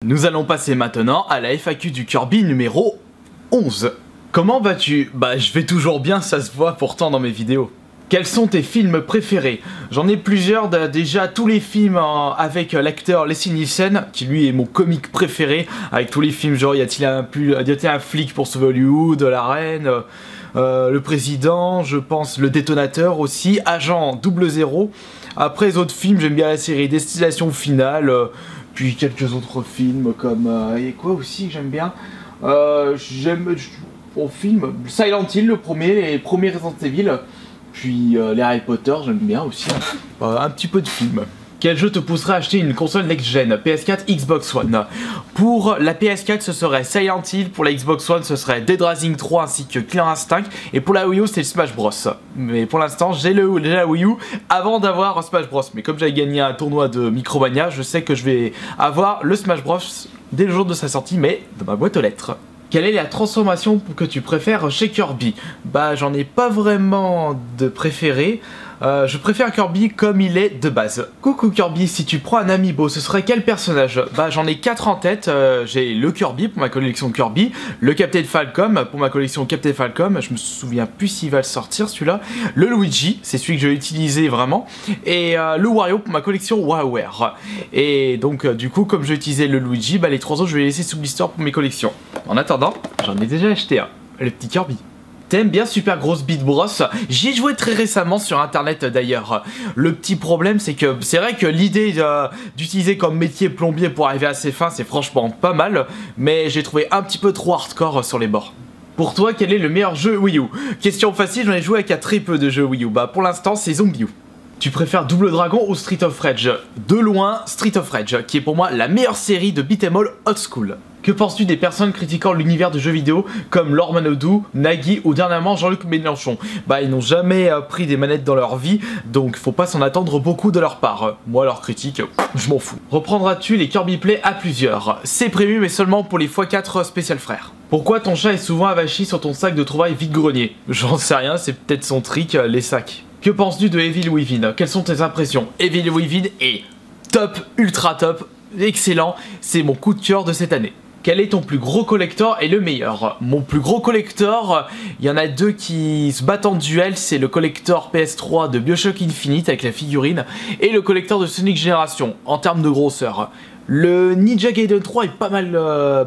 Nous allons passer maintenant à la FAQ du Kirby numéro 11. Comment vas-tu? Bah je vais toujours bien, ça se voit pourtant dans mes vidéos. Quels sont tes films préférés? J'en ai plusieurs, déjà tous les films avec l'acteur Leslie Nielsen, qui lui est mon comique préféré, avec tous les films genre y a-t-il un flic pour sauver Hollywood, La Reine, Le Président, je pense Le Détonateur aussi, Agent 00. Après les autres films, j'aime bien la série Destination Finale, puis quelques autres films comme... et quoi aussi que j'aime bien? J'aime au film Silent Hill, le premier, les premiers Resident Evil. Puis les Harry Potter, j'aime bien aussi, un petit peu de films. Quel jeu te pousserait à acheter une console next-gen? PS4, Xbox One. Pour la PS4, ce serait Silent Hill, pour la Xbox One, ce serait Dead Rising 3 ainsi que Killer Instinct, et pour la Wii U, c'est le Smash Bros. Mais pour l'instant, j'ai la Wii U avant d'avoir Smash Bros. Mais comme j'avais gagné un tournoi de Micromania, je sais que je vais avoir le Smash Bros. Dès le jour de sa sortie, mais dans ma boîte aux lettres. Quelle est la transformation que tu préfères chez Kirby? Bah j'en ai pas vraiment de préféré. Je préfère Kirby comme il est de base. Coucou Kirby, si tu prends un amiibo, ce serait quel personnage? Bah j'en ai 4 en tête. J'ai le Kirby pour ma collection Kirby, le Captain Falcon pour ma collection Captain Falcon, je me souviens plus s'il va le sortir celui-là, le Luigi, c'est celui que j'ai utilisé vraiment, et le Wario pour ma collection WarioWare. Et donc du coup comme j'ai utilisé le Luigi, bah les 3 autres je vais les laisser sous l'histoire pour mes collections. En attendant, j'en ai déjà acheté un, le petit Kirby. T'aimes bien Super Grosse Beat Bros? J'y ai joué très récemment sur internet d'ailleurs. Le petit problème c'est que c'est vrai que l'idée d'utiliser comme métier plombier pour arriver à ses fins c'est franchement pas mal, mais j'ai trouvé un petit peu trop hardcore sur les bords. Pour toi, quel est le meilleur jeu Wii U? Question facile, j'en ai joué avec très peu de jeux Wii U. Bah pour l'instant c'est Zombie U. Tu préfères Double Dragon ou Street of Rage? De loin, Street of Rage, qui est pour moi la meilleure série de beat'em all old school. Que penses-tu des personnes critiquant l'univers de jeux vidéo comme Laure Manodou, Nagui ou dernièrement Jean-Luc Mélenchon? Bah ils n'ont jamais pris des manettes dans leur vie, donc faut pas s'en attendre beaucoup de leur part. Moi leur critique, je m'en fous. Reprendras-tu les Kirby Play à plusieurs? C'est prévu mais seulement pour les x4 spécial frères. Pourquoi ton chat est souvent avachi sur ton sac de trouvailles vide-grenier? J'en sais rien, c'est peut-être son trick, les sacs. Que penses-tu de Evil Within? Quelles sont tes impressions? Evil Within est top, ultra top, excellent, c'est mon coup de cœur de cette année. Quel est ton plus gros collector et le meilleur? Mon plus gros collector, il y en a deux qui se battent en duel, c'est le collector PS3 de BioShock Infinite avec la figurine et le collector de Sonic Génération en termes de grosseur. Le Ninja Gaiden 3 est pas mal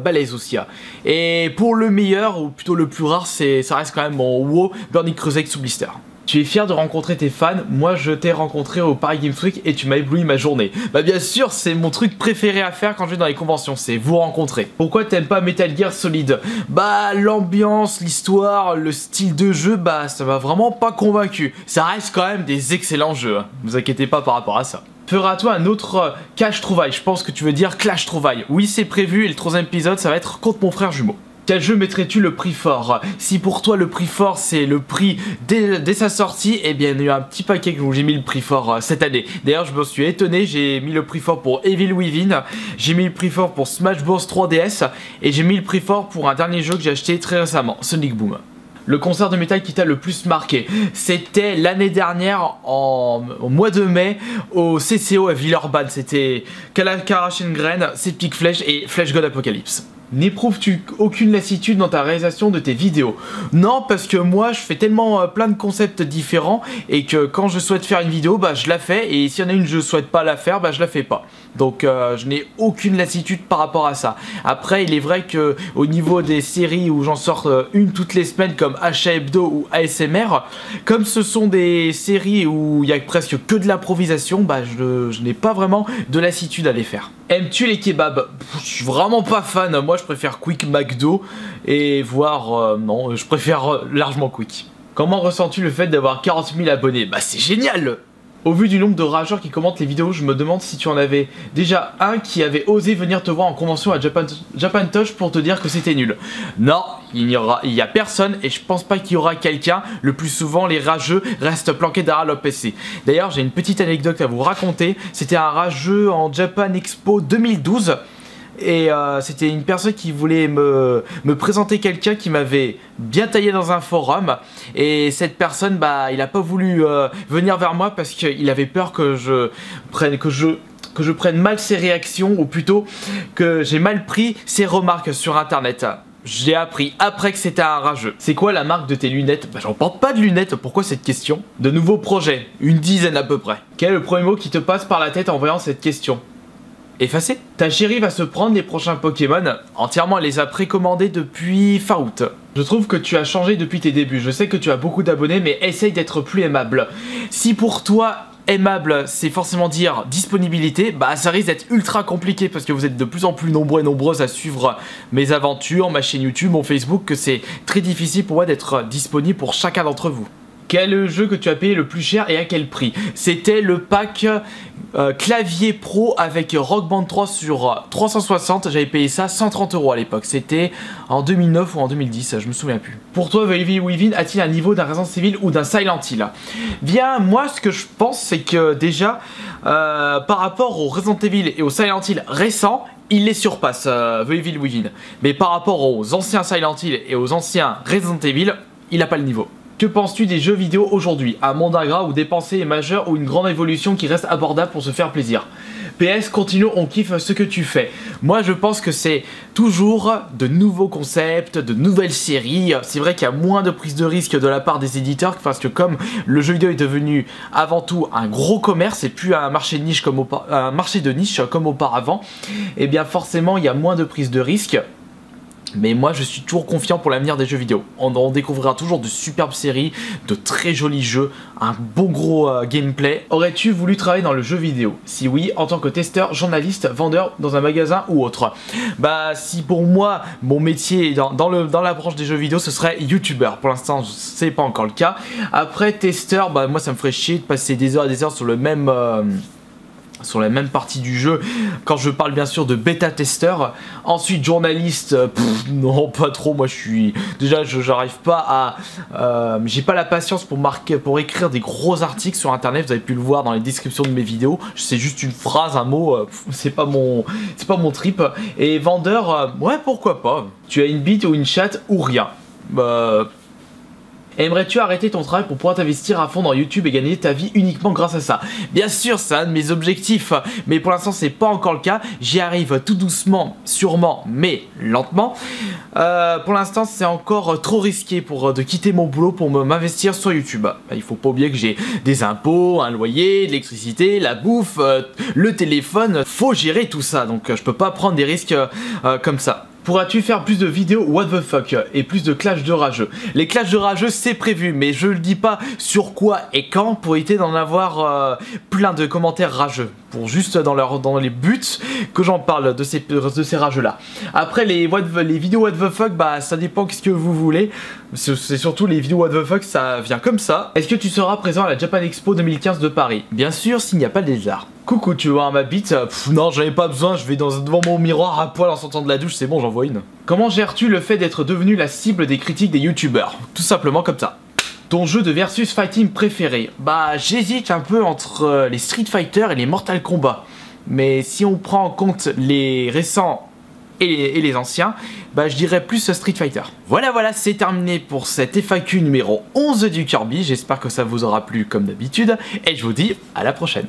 balèze aussi. Et pour le meilleur, ou plutôt le plus rare, ça reste quand même mon WoW Burning Crusade sous blister. Tu es fier de rencontrer tes fans? Moi je t'ai rencontré au Paris Games Week et tu m'as ébloui ma journée. Bah bien sûr, c'est mon truc préféré à faire quand je vais dans les conventions, c'est vous rencontrer. Pourquoi t'aimes pas Metal Gear Solid? Bah l'ambiance, l'histoire, le style de jeu, bah ça m'a vraiment pas convaincu. Ça reste quand même des excellents jeux, hein. Ne vous inquiétez pas par rapport à ça. Feras-tu un autre cache trouvaille? Je pense que tu veux dire clash trouvaille. Oui c'est prévu et le 3e épisode ça va être contre mon frère jumeau. Quel jeu mettrais-tu le prix fort? Si pour toi le prix fort c'est le prix dès sa sortie, eh bien il y a un petit paquet où j'ai mis le prix fort cette année. D'ailleurs je me suis étonné, j'ai mis le prix fort pour Evil Within, j'ai mis le prix fort pour Smash Bros 3DS et j'ai mis le prix fort pour un dernier jeu que j'ai acheté très récemment, Sonic Boom. Le concert de métal qui t'a le plus marqué, c'était l'année dernière au mois de mai au CCO à Villeurbanne, c'était Kalakaration-Grain, Septic Flèche et Flèche God Apocalypse. N'éprouves-tu aucune lassitude dans ta réalisation de tes vidéos? Non, parce que moi je fais tellement plein de concepts différents et que quand je souhaite faire une vidéo, bah je la fais, et si y en a une je souhaite pas la faire, bah je la fais pas. Donc je n'ai aucune lassitude par rapport à ça. Après il est vrai que au niveau des séries où j'en sors une toutes les semaines comme Achat Hebdo ou ASMR, comme ce sont des séries où il y a presque que de l'improvisation, bah je n'ai pas vraiment de lassitude à les faire. Aimes-tu les kebabs? Je suis vraiment pas fan, moi je préfère Quick McDo et voire non, je préfère largement Quick. Comment ressens-tu le fait d'avoir 40 000 abonnés? Bah c'est génial! Au vu du nombre de rageurs qui commentent les vidéos, je me demande si tu en avais déjà un qui avait osé venir te voir en convention à Japan Touch pour te dire que c'était nul. Non, il y a personne et je pense pas qu'il y aura quelqu'un. Le plus souvent, les rageux restent planqués derrière leur PC. D'ailleurs, j'ai une petite anecdote à vous raconter. C'était un rageux en Japan Expo 2012. Et c'était une personne qui voulait me présenter quelqu'un qui m'avait bien taillé dans un forum, et cette personne, bah, il a pas voulu venir vers moi parce qu'il avait peur que je que je prenne mal ses réactions ou plutôt que j'ai mal pris ses remarques sur internet. J'ai appris après que c'était un rageux. C'est quoi la marque de tes lunettes? Bah j'en porte pas de lunettes, pourquoi cette question? De nouveaux projets, une dizaine à peu près. Quel est le premier mot qui te passe par la tête en voyant cette question? Effacé. Ta chérie va se prendre les prochains Pokémon. Entièrement, elle les a précommandés depuis fin août. Je trouve que tu as changé depuis tes débuts. Je sais que tu as beaucoup d'abonnés, mais essaye d'être plus aimable. Si pour toi, aimable, c'est forcément dire disponibilité, bah ça risque d'être ultra compliqué parce que vous êtes de plus en plus nombreux et nombreuses à suivre mes aventures, ma chaîne YouTube, mon Facebook, que c'est très difficile pour moi d'être disponible pour chacun d'entre vous. Quel est le jeu que tu as payé le plus cher et à quel prix? C'était le pack clavier pro avec Rock Band 3 sur 360. J'avais payé ça 130 € à l'époque. C'était en 2009 ou en 2010, je me souviens plus. Pour toi, Evil Within a-t-il un niveau d'un Resident Evil ou d'un Silent Hill? Bien, moi, ce que je pense, c'est que déjà, par rapport au Resident Evil et au Silent Hill récents, il les surpasse, The Evil Within. Mais par rapport aux anciens Silent Hill et aux anciens Resident Evil, il n'a pas le niveau. Que penses-tu des jeux vidéo aujourd'hui? Un monde ingrat où dépenser est majeur ou une grande évolution qui reste abordable pour se faire plaisir? PS, continue, on kiffe ce que tu fais. Moi je pense que c'est toujours de nouveaux concepts, de nouvelles séries. C'est vrai qu'il y a moins de prise de risque de la part des éditeurs parce que comme le jeu vidéo est devenu avant tout un gros commerce et plus un marché de niche comme auparavant, et bien forcément il y a moins de prise de risque. Mais moi je suis toujours confiant pour l'avenir des jeux vidéo. On découvrira toujours de superbes séries, de très jolis jeux, un bon gros gameplay. Aurais-tu voulu travailler dans le jeu vidéo? Si oui, en tant que testeur, journaliste, vendeur dans un magasin ou autre? Bah si pour moi mon métier dans la branche des jeux vidéo ce serait youtubeur. Pour l'instant c'est pas encore le cas. Après testeur, bah moi ça me ferait chier de passer des heures et des heures sur le même... sur la même partie du jeu, quand je parle bien sûr de bêta-testeur. Ensuite journaliste, non pas trop, moi je suis... Déjà j'arrive pas à... j'ai pas la patience pour écrire des gros articles sur internet, vous avez pu le voir dans les descriptions de mes vidéos, c'est juste une phrase, un mot, c'est pas mon trip. Et vendeur, ouais pourquoi pas. Tu as une bite ou une chatte ou rien? Bah... Aimerais-tu arrêter ton travail pour pouvoir t'investir à fond dans YouTube et gagner ta vie uniquement grâce à ça? Bien sûr, c'est un de mes objectifs, mais pour l'instant c'est pas encore le cas. J'y arrive tout doucement, sûrement, mais lentement. Pour l'instant c'est encore trop risqué de quitter mon boulot pour m'investir sur YouTube. Il faut pas oublier que j'ai des impôts, un loyer, de l'électricité, la bouffe, le téléphone. Faut gérer tout ça, donc je peux pas prendre des risques comme ça. Pourras-tu faire plus de vidéos what the fuck et plus de clash de rageux? Les clashs de rageux c'est prévu, mais je le dis pas sur quoi et quand pour éviter d'en avoir plein de commentaires rageux. Pour juste dans les buts que j'en parle de ces rageux là. Après les vidéos what the fuck, bah ça dépend qu'est-ce que vous voulez. C'est surtout les vidéos what the fuck, ça vient comme ça. Est-ce que tu seras présent à la Japan Expo 2015 de Paris? Bien sûr, s'il n'y a pas de lézard. Coucou, tu veux voir ma bite? Non, j'en ai pas besoin, je vais devant mon miroir à poil en sortant de la douche, c'est bon, j'en vois une. Comment gères-tu le fait d'être devenu la cible des critiques des youtubeurs? Tout simplement comme ça. Ton jeu de versus fighting préféré? Bah j'hésite un peu entre les Street Fighter et les Mortal Kombat. Mais si on prend en compte les récents et les anciens, bah je dirais plus Street Fighter. Voilà, c'est terminé pour cette FAQ numéro 11 du Kirby. J'espère que ça vous aura plu comme d'habitude. Et je vous dis à la prochaine.